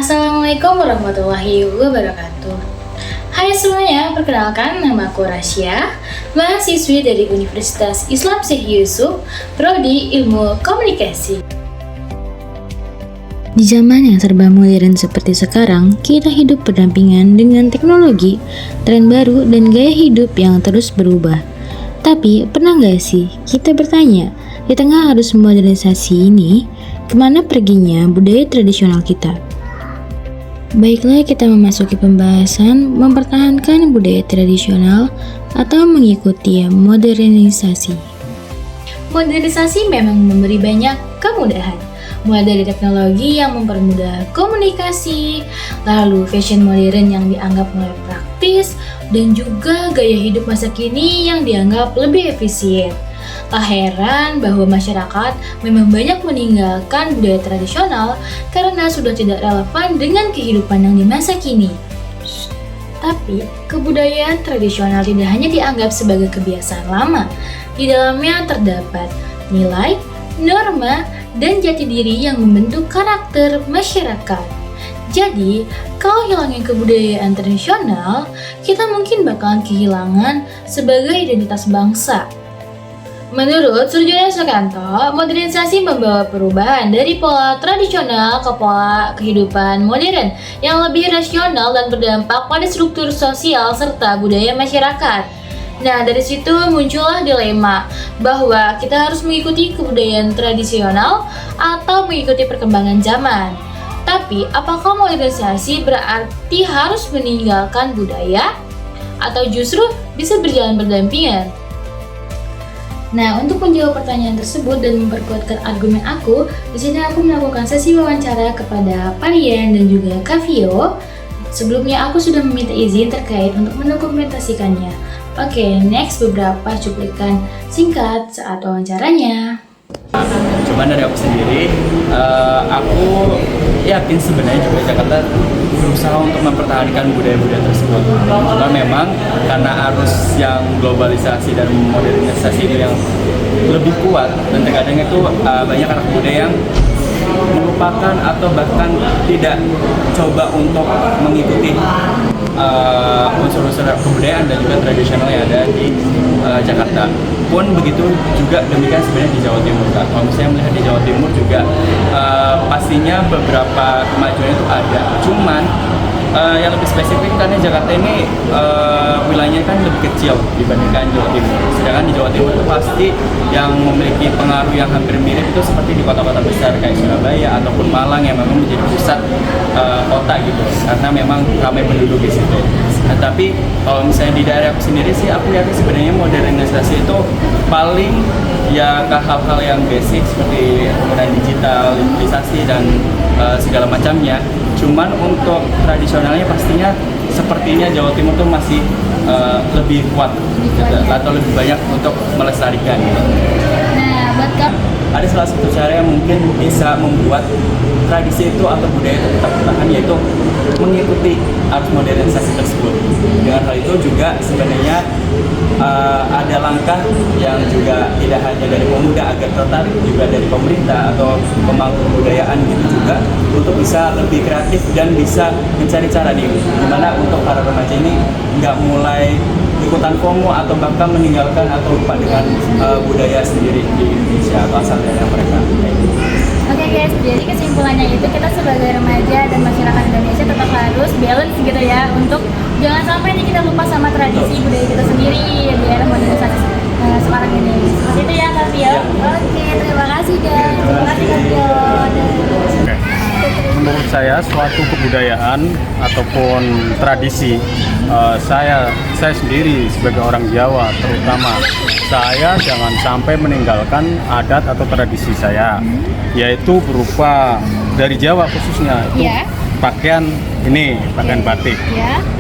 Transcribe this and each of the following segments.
Assalamualaikum warahmatullahi wabarakatuh. Hai semuanya, perkenalkan nama aku Rasya, mahasiswi dari Universitas Islam Syekh Yusuf, Prodi Ilmu Komunikasi. Di zaman yang serba modern seperti sekarang, kita hidup berdampingan dengan teknologi, tren baru, dan gaya hidup yang terus berubah. Tapi, pernah nggak sih kita bertanya, di tengah arus modernisasi ini, kemana perginya budaya tradisional kita? Baiklah, kita memasuki pembahasan mempertahankan budaya tradisional atau mengikuti modernisasi. Modernisasi memang memberi banyak kemudahan, mulai dari teknologi yang mempermudah komunikasi, lalu fashion modern yang dianggap mulai praktis, dan juga gaya hidup masa kini yang dianggap lebih efisien. Tak heran bahwa masyarakat memang banyak meninggalkan budaya tradisional karena sudah tidak relevan dengan kehidupan yang di masa kini. Tapi, kebudayaan tradisional tidak hanya dianggap sebagai kebiasaan lama. Di dalamnya terdapat nilai, norma, dan jati diri yang membentuk karakter masyarakat. Jadi, kalau hilangin kebudayaan tradisional, kita mungkin bakalan kehilangan sebagai identitas bangsa. Menurut Surjono Sukanto, modernisasi membawa perubahan dari pola tradisional ke pola kehidupan modern yang lebih rasional dan berdampak pada struktur sosial serta budaya masyarakat. Nah, dari situ muncullah dilema bahwa kita harus mengikuti kebudayaan tradisional atau mengikuti perkembangan zaman. Tapi, apakah modernisasi berarti harus meninggalkan budaya atau justru bisa berjalan berdampingan? Nah, untuk menjawab pertanyaan tersebut dan memperkuatkan argumen aku, di sini aku melakukan sesi wawancara kepada Parian dan juga Kavio. Sebelumnya aku sudah meminta izin terkait untuk mendokumentasikannya. Oke, next beberapa cuplikan singkat saat wawancaranya. Cuman dari aku sendiri, aku yakin sebenarnya juga Jakarta berusaha untuk mempertahankan budaya-budaya tersebut. Cuma memang karena arus yang globalisasi dan modernisasi itu yang lebih kuat, dan terkadang itu banyak anak muda yang melupakan atau bahkan tidak coba untuk mengikuti unsur-unsur kebudayaan dan juga tradisional yang ada di Jakarta. Pun begitu juga demikian sebenarnya di Jawa Timur. Kalau misalnya melihat di Jawa Timur juga pastinya beberapa kemajuan itu ada. Cuman yang lebih spesifik karena Jakarta ini wilayahnya kan lebih kecil dibandingkan Jawa Timur. Sedangkan di Jawa Timur itu pasti yang memiliki pengaruh yang hampir mirip itu seperti di kota-kota besar kayak Surabaya ataupun Malang yang memang menjadi pusat kota gitu. Karena memang ramai penduduk di situ. Nah, tapi kalau misalnya di daerah aku sendiri sih aku yakin sebenarnya modernisasi itu paling ya ke hal-hal yang basic seperti penggunaan digital, digitalisasi dan segala macamnya. Cuman untuk tradisionalnya pastinya sepertinya Jawa Timur tuh masih lebih kuat gitu, atau lebih banyak untuk melestarikan gitu. Nah, buat kamu, ada salah satu cara yang mungkin bisa membuat tradisi itu atau budaya itu tetap bertahan, yaitu mengikuti arus modernisasi tersebut. Dengan hal itu juga sebenarnya ada langkah yang juga tidak hanya dari pemuda agar tertarik, juga dari pemerintah atau pemangku kebudayaan gitu juga untuk bisa lebih kreatif dan bisa mencari cara nih gimana untuk para remaja ini nggak mulai ikutan FOMO atau bahkan meninggalkan atau lupa dengan budaya sendiri di Indonesia atau asal daerah mereka. Oke guys, jadi kesimpulannya itu kita sebagai remaja dan masyarakat Indonesia tetap harus balance gitu ya, untuk jangan sampai nih kita lupa sama tradisi budaya kita sendiri di era modernisasi sekarang ini. Seperti itu ya Kak Vio. Oke, terima kasih guys. Terima kasih Kak Vio. Menurut saya suatu kebudayaan ataupun tradisi, saya sendiri sebagai orang Jawa terutama, saya jangan sampai meninggalkan adat atau tradisi saya, yaitu berupa dari Jawa khususnya itu pakaian ini, pakaian batik.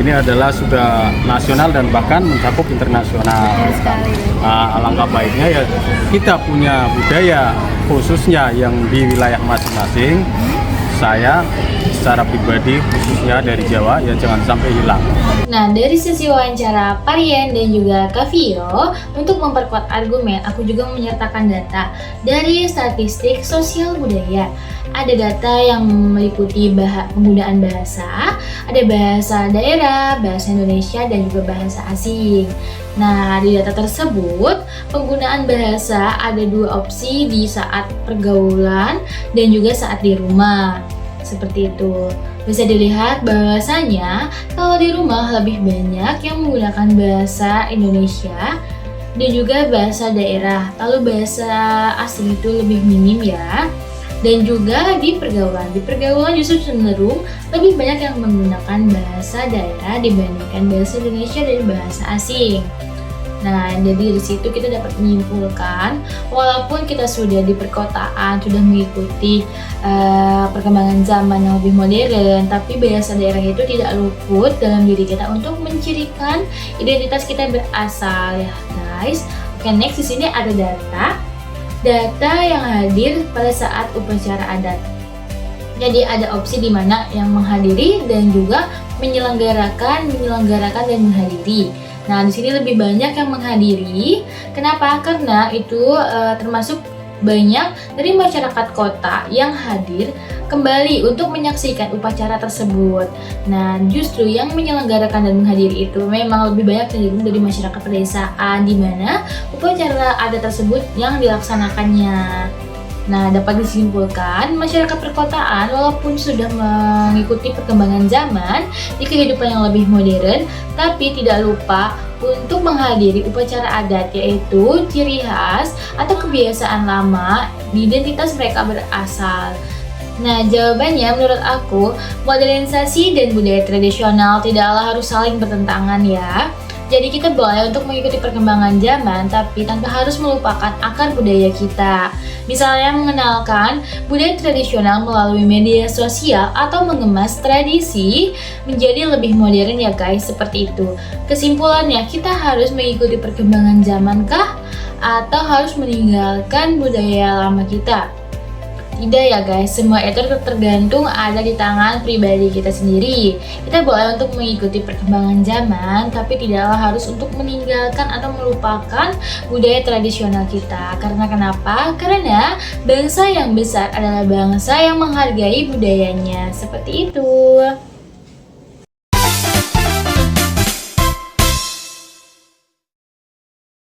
Ini adalah sudah nasional dan bahkan mencakup internasional. Alangkah baiknya ya kita punya budaya khususnya yang di wilayah masing-masing. Saya secara pribadi khususnya dari Jawa ya jangan sampai hilang. Nah, dari sesi wawancara Parien dan juga Kavio, untuk memperkuat argumen, aku juga menyertakan data dari statistik sosial budaya. Ada data yang meliputi penggunaan bahasa, ada bahasa daerah, bahasa Indonesia, dan juga bahasa asing. Nah, di data tersebut, penggunaan bahasa ada 2 opsi di saat pergaulan dan juga saat di rumah. Seperti itu. Bisa dilihat bahwasanya kalau di rumah lebih banyak yang menggunakan bahasa Indonesia dan juga bahasa daerah. Lalu bahasa asing itu lebih minim ya. Dan juga di pergaulan justru cenderung lebih banyak yang menggunakan bahasa daerah dibandingkan bahasa Indonesia dan bahasa asing. Nah, jadi dari situ kita dapat menyimpulkan, walaupun kita sudah di perkotaan, sudah mengikuti perkembangan zaman yang lebih modern, tapi bahasa daerah itu tidak luput dalam diri kita untuk mencirikan identitas kita berasal ya guys. Oke, next di sini ada data yang hadir pada saat upacara adat. Jadi ada opsi di mana yang menghadiri dan juga menyelenggarakan dan menghadiri. Nah, di sini lebih banyak yang menghadiri. Kenapa? Karena itu termasuk banyak dari masyarakat kota yang hadir kembali untuk menyaksikan upacara tersebut. Nah, justru yang menyelenggarakan dan menghadiri itu memang lebih banyak cenderung dari masyarakat pedesaan di mana upacara adat tersebut yang dilaksanakannya. Nah, dapat disimpulkan, masyarakat perkotaan walaupun sudah mengikuti perkembangan zaman di kehidupan yang lebih modern, tapi tidak lupa untuk menghadiri upacara adat, yaitu ciri khas atau kebiasaan lama di identitas mereka berasal. Nah, jawabannya menurut aku, modernisasi dan budaya tradisional tidaklah harus saling bertentangan ya. Jadi kita boleh untuk mengikuti perkembangan zaman, tapi tanpa harus melupakan akar budaya kita. Misalnya mengenalkan budaya tradisional melalui media sosial atau mengemas tradisi menjadi lebih modern ya guys, seperti itu. Kesimpulannya, kita harus mengikuti perkembangan zaman kah? Atau harus meninggalkan budaya lama kita? Tidak ya guys, semua itu tergantung ada di tangan pribadi kita sendiri. Kita boleh untuk mengikuti perkembangan zaman, tapi tidaklah harus untuk meninggalkan atau melupakan budaya tradisional kita. Karena kenapa? Karena bangsa yang besar adalah bangsa yang menghargai budayanya. Seperti itu.